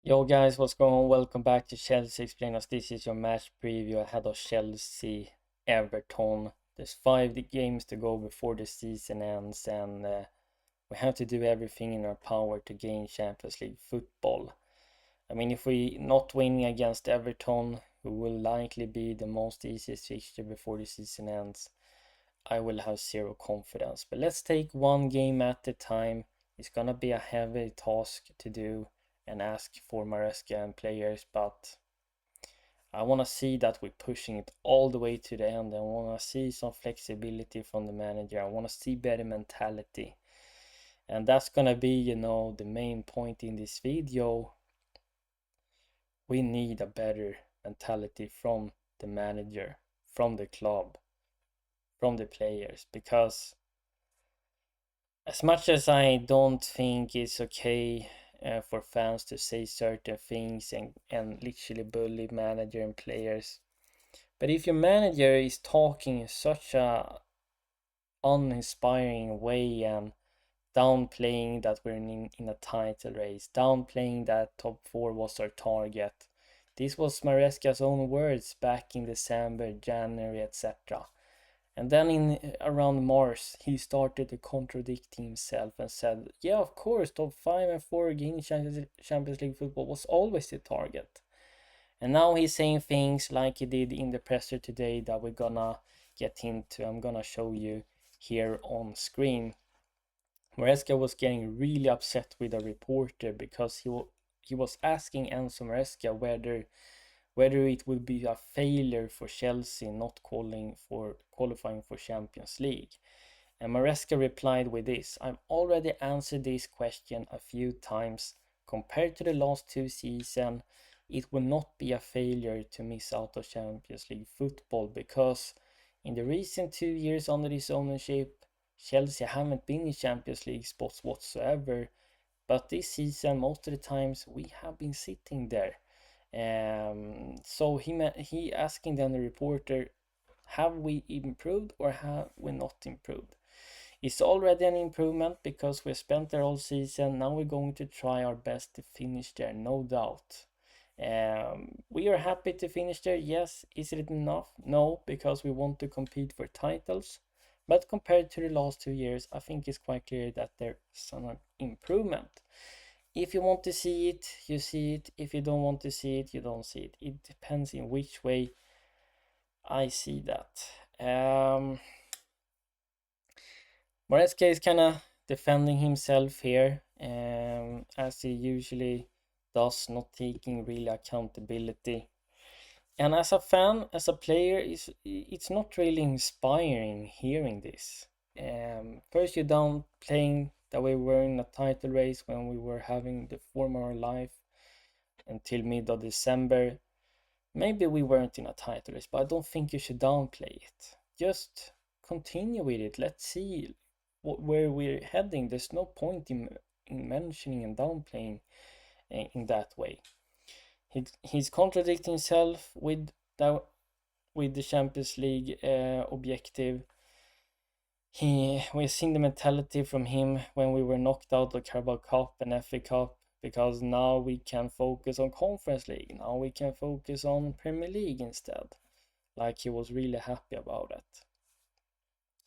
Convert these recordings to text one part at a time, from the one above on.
Yo guys, what's going on? Welcome back to Chelsea Explained. As this is your match preview ahead of Chelsea Everton. There's 5 games to go before the season ends, and we have to do everything in our power to gain Champions League football. I mean, if we not winning against Everton, who will likely be the most easiest fixture before the season ends, I will have zero confidence. But let's take one game at a time. It's gonna be a heavy task to do and ask for Maresca and players, but I want to see that we're pushing it all the way to the end. I want to see some flexibility from the manager. I want to see better mentality. And that's going to be, the main point in this video. We need a better mentality from the manager, from the club, from the players, because as much as I don't think it's okay for fans to say certain things and literally bully manager and players, but if your manager is talking in such a uninspiring way and downplaying that we're in a title race, downplaying that top 4 was our target. This was Maresca's own words back in December, January, etc. And then in around March, he started to contradict himself and said, yeah, of course, top 5 and 4 gaining Champions League football was always the target. And now he's saying things like he did in the presser today that we're gonna get into. I'm gonna show you here on screen. Maresca was getting really upset with a reporter because he was asking Enzo Maresca whether it would be a failure for Chelsea not qualifying for Champions League. And Maresca replied with this: I've already answered this question a few times. Compared to the last 2 seasons, it will not be a failure to miss out on Champions League football, because in the recent 2 years under his ownership, Chelsea haven't been in Champions League spots whatsoever. But this season, most of the times, we have been sitting there. So he asking then the reporter, have we improved or have we not improved? It's already an improvement because we spent there all season. Now we're going to try our best to finish there, no doubt. We are happy to finish there, yes. Is it enough? No, because we want to compete for titles. But compared to the last 2 years, I think it's quite clear that there's an improvement. If you want to see it, you see it. If you don't want to see it, you don't see it. It depends in which way I see that. Maresca is kind of defending himself here, as he usually does, not taking really accountability. And as a fan, as a player, it's not really inspiring hearing this. First you're down playing that we were in a title race when we were having the form of our life until mid of December. Maybe we weren't in a title race, but I don't think you should downplay it. Just continue with it. Let's see where we're heading. There's no point in mentioning and downplaying in that way. He's contradicting himself with the Champions League objective. We've seen the mentality from him when we were knocked out of Carabao Cup and FA Cup, because now we can focus on Conference League. Now we can focus on Premier League instead. Like, he was really happy about it.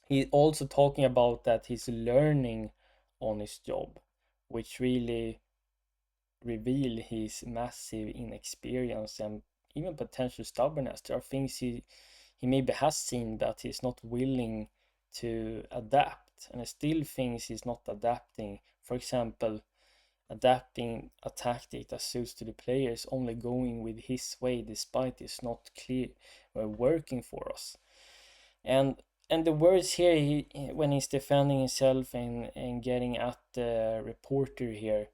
He also talking about that he's learning on his job, which really reveal his massive inexperience and even potential stubbornness. There are things he maybe has seen that he's not willing to adapt, and I still thinks he's not adapting. For example, adapting a tactic that suits to the players, only going with his way despite it's not clear working for us. And the words here, when he's defending himself and getting at the reporter here,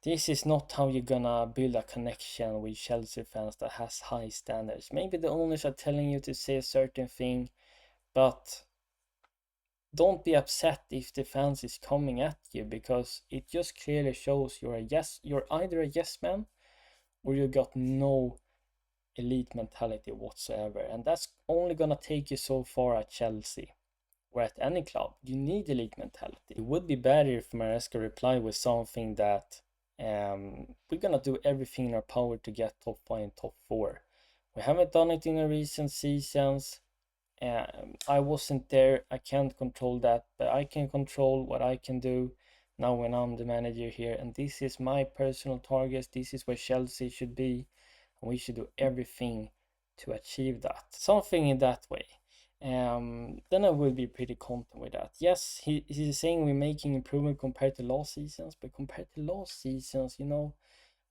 this is not how you're gonna build a connection with Chelsea fans that has high standards. Maybe the owners are telling you to say a certain thing, but don't be upset if the fans is coming at you, because it just clearly shows you're either a yes man or you got no elite mentality whatsoever. And that's only gonna take you so far at Chelsea or at any club. You need elite mentality. It would be better if Maresca replied with something that We're gonna do everything in our power to get top 5 and top 4. We haven't done it in the recent seasons. I wasn't there, I can't control that, but I can control what I can do now when I'm the manager here. And this is my personal targets, this is where Chelsea should be, and we should do everything to achieve that. Something in that way. Then I will be pretty content with that. Yes, he's saying we're making improvement compared to last seasons, but compared to last seasons, you know,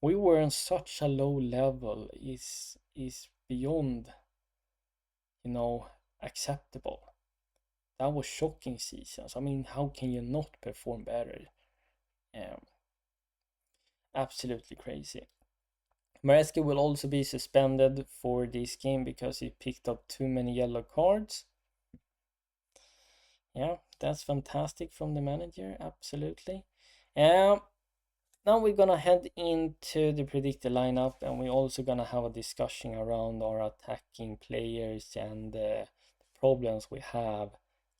we were on such a low level is beyond, you know, acceptable. That was shocking seasons. I mean, how can you not perform better? Um, Absolutely crazy. Maresca will also be suspended for this game because he picked up too many yellow cards. Yeah, that's fantastic from the manager, absolutely. Now we're gonna head into the predicted lineup, and we're also gonna have a discussion around our attacking players and the problems we have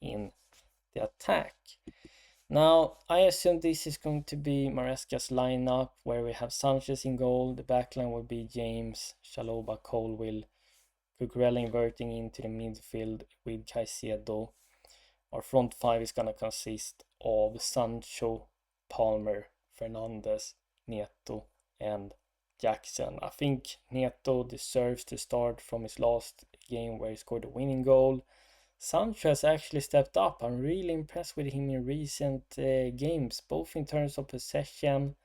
in the attack. Now, I assume this is going to be Maresca's lineup, where we have Sanchez in goal. The backline will be James, Chalobah, Colwill, Cucurella inverting into the midfield with Caicedo. Our front five is going to consist of Sancho, Palmer, Fernandes, Neto, and Jackson. I think Neto deserves to start from his last game where he scored a winning goal. Sancho has actually stepped up. I'm really impressed with him in recent games, both in terms of possession,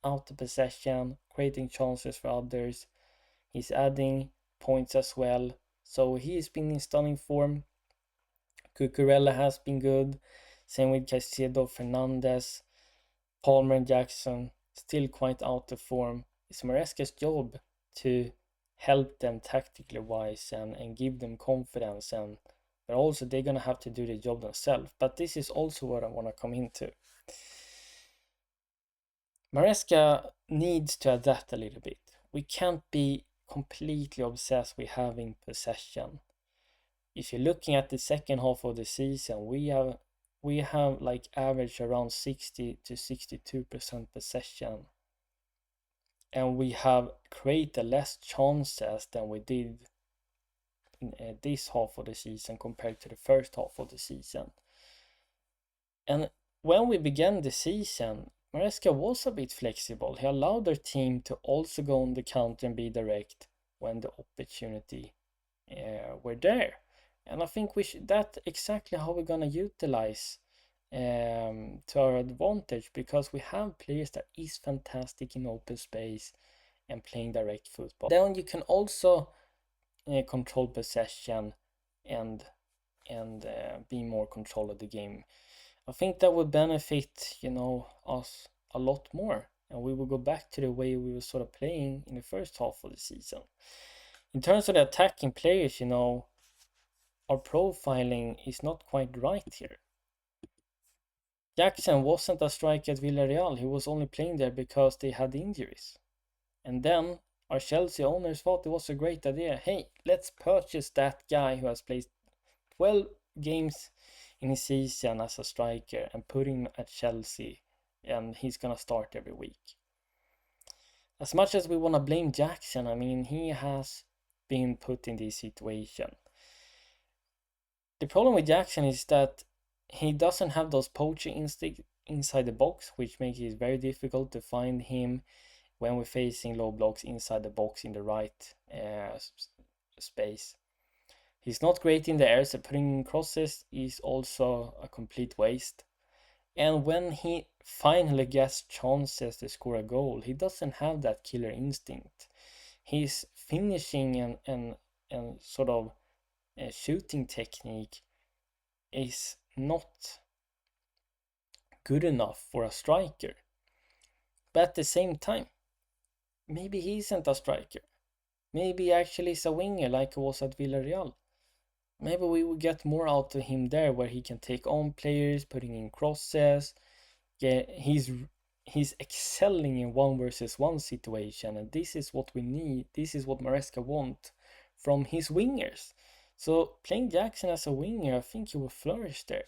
out of possession, creating chances for others. He's adding points as well. So he's been in stunning form. Cucurella has been good. Same with Caicedo, Fernandes, Palmer and Jackson, still quite out of form. It's Maresca's job to help them tactically wise and give them confidence, and but also they're gonna have to do the job themselves. But this is also what I want to come into. Maresca needs to adapt a little bit. We can't be completely obsessed with having possession. If you're looking at the second half of the season, we have like average around 60 to 62% possession, and we have created less chances than we did in this half of the season compared to the first half of the season. And when we began the season, Maresca was a bit flexible. He allowed their team to also go on the counter and be direct when the opportunity were there. And I think that's exactly how we're gonna utilize to our advantage, because we have players that is fantastic in open space and playing direct football. Then you can also control possession and be more control of the game. I think that would benefit, you know, us a lot more, and we will go back to the way we were sort of playing in the first half of the season. In terms of the attacking players, you know, our profiling is not quite right here. Jackson wasn't a striker at Villarreal. He was only playing there because they had injuries. And then our Chelsea owners thought it was a great idea. Hey, let's purchase that guy who has played 12 games in his season as a striker and put him at Chelsea, and he's gonna start every week. As much as we want to blame Jackson, I mean, he has been put in this situation. The problem with Jackson is that he doesn't have those poaching instincts inside the box, which makes it very difficult to find him when we're facing low blocks inside the box in the right space. He's not great in the air, so putting in crosses is also a complete waste. And when he finally gets chances to score a goal, he doesn't have that killer instinct. His finishing and sort of shooting technique is not good enough for a striker. But at the same time, maybe he isn't a striker. Maybe he actually is a winger like he was at Villarreal. Maybe we will get more out of him there, where he can take on players, putting in crosses. Yeah, he's excelling in 1-versus-1 situation, and this is what we need. This is what Maresca want from his wingers. So playing Jackson as a winger, I think he will flourish there.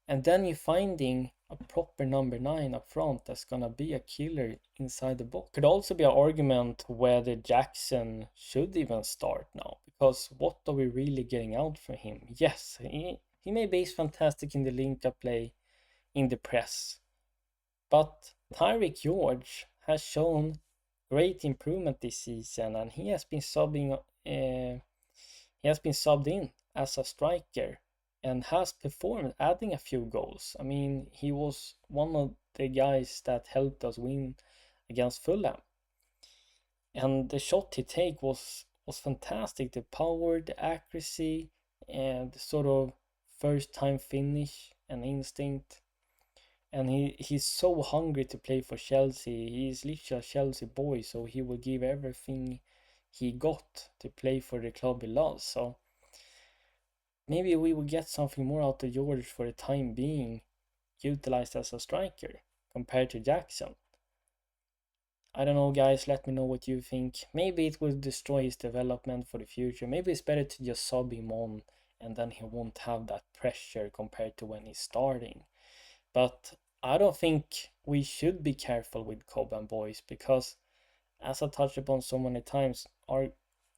And then you're finding a proper number 9 up front that's gonna be a killer inside the box. Could also be an argument whether Jackson should even start now, because what are we really getting out from him? Yes, he may be fantastic in the link-up play, in the press, but Tyreek George has shown great improvement this season, and he has been subbed in as a striker and has performed, adding a few goals. I mean, he was one of the guys that helped us win against Fulham. And the shot he take was fantastic. The power, the accuracy, and the sort of first time finish and instinct. And he's so hungry to play for Chelsea. He's literally a Chelsea boy, so he will give everything he got to play for the club he loves. So maybe we will get something more out of George for the time being, utilized as a striker compared to Jackson. I don't know, guys, let me know what you think. Maybe it will destroy his development for the future. Maybe it's better to just sub him on, and then he won't have that pressure compared to when he's starting. But I don't think we should be careful with Cobham boys, because as I touched upon so many times, our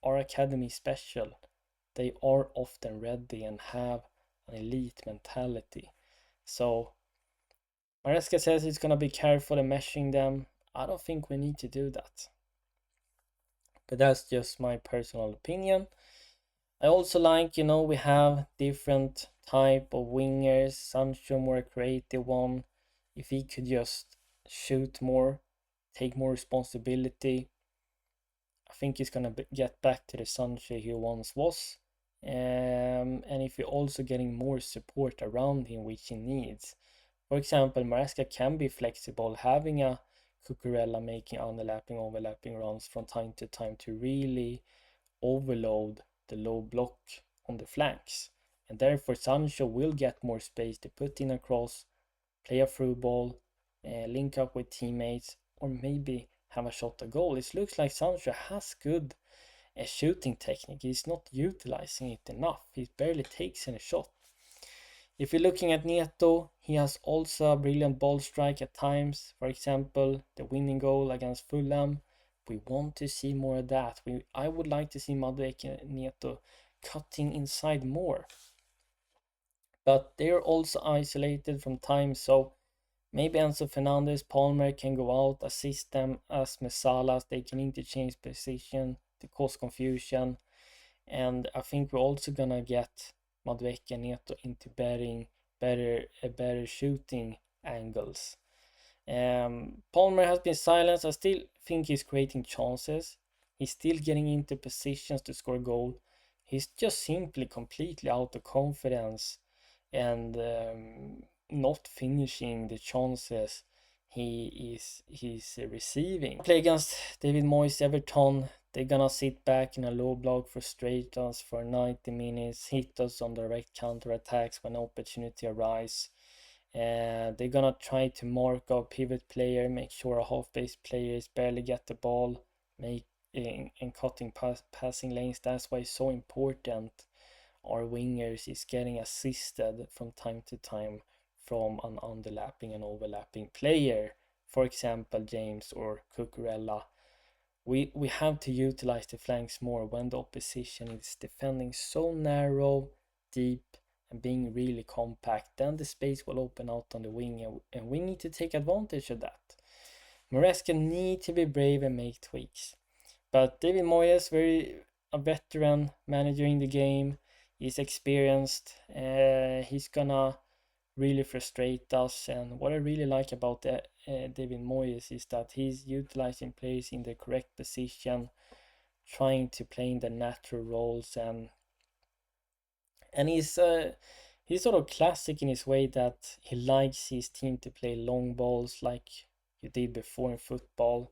academy special. They are often ready and have an elite mentality. So Maresca says he's gonna be careful in meshing them. I don't think we need to do that. But that's just my personal opinion. I also like, we have different type of wingers. Sancho, more a creative one. If he could just shoot more, take more responsibility, I think he's gonna get back to the Sancho he once was. And if you're also getting more support around him, which he needs. For example, Maresca can be flexible, having a Cucurella making overlapping runs from time to time to really overload the low block on the flanks. And therefore Sancho will get more space to put in a cross, play a through ball, link up with teammates, or maybe have a shot at goal. It looks like Sancho has good a shooting technique. He's not utilizing it enough. He barely takes any shot. If you're looking at Neto, he has also a brilliant ball strike at times. For example, the winning goal against Fulham. We want to see more of that. I would like to see Madueke and Neto cutting inside more. But they're also isolated from time, so maybe Enzo Fernandez, Palmer can go out, assist them as Mesalas. They can interchange position to cause confusion. And I think we're also gonna get Madueke and Neto into better shooting angles. Palmer has been silenced. I still think he's creating chances. He's still getting into positions to score a goal. He's just simply completely out of confidence and not finishing the chances he's receiving. Play against David Moyes, Everton. They're gonna sit back in a low block, frustrate us for 90 minutes, hit us on direct counter attacks when opportunity arise. They're gonna try to mark our pivot player, make sure our half-base players barely get the ball, and cutting passing lanes. That's why it's so important our wingers is getting assisted from time to time from an underlapping and overlapping player. For example, James or Cucurella. We have to utilize the flanks more when the opposition is defending so narrow, deep, and being really compact. Then the space will open out on the wing, and we need to take advantage of that. Maresca need to be brave and make tweaks. But David Moyes, a veteran manager in the game. He's experienced. He's gonna really frustrate us. And what I really like about David Moyes is that he's utilizing players in the correct position, trying to play in the natural roles, and he's sort of classic in his way that he likes his team to play long balls like you did before in football.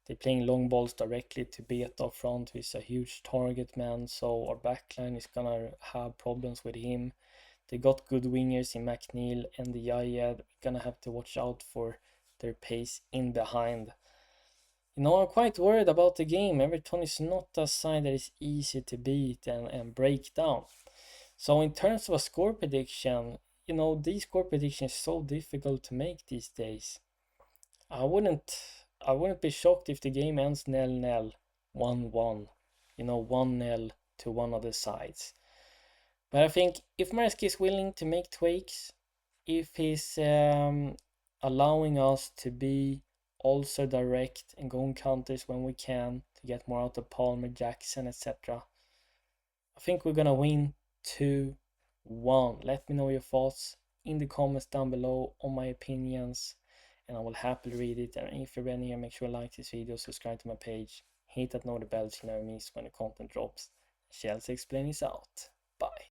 They're playing long balls directly to Beta up front, who is a huge target man, so our backline is gonna have problems with him. They got good wingers in McNeil and the Yaya. We're gonna have to watch out for their pace in behind. I'm quite worried about the game. Everton is not a side that is easy to beat and break down. So in terms of a score prediction, these score predictions so difficult to make these days. I wouldn't I wouldn't be shocked if the game ends 0-0, 1-1, 1-0 to one of the sides. But I think if Maresca is willing to make tweaks, if he's allowing us to be also direct and go on counters when we can to get more out of Palmer, Jackson, etc., I think we're gonna win 2-1. Let me know your thoughts in the comments down below on my opinions, and I will happily read it. And if you're new here, make sure to like this video, subscribe to my page, hit that notification bell so you never miss when the content drops. CFCexplained is out. Bye.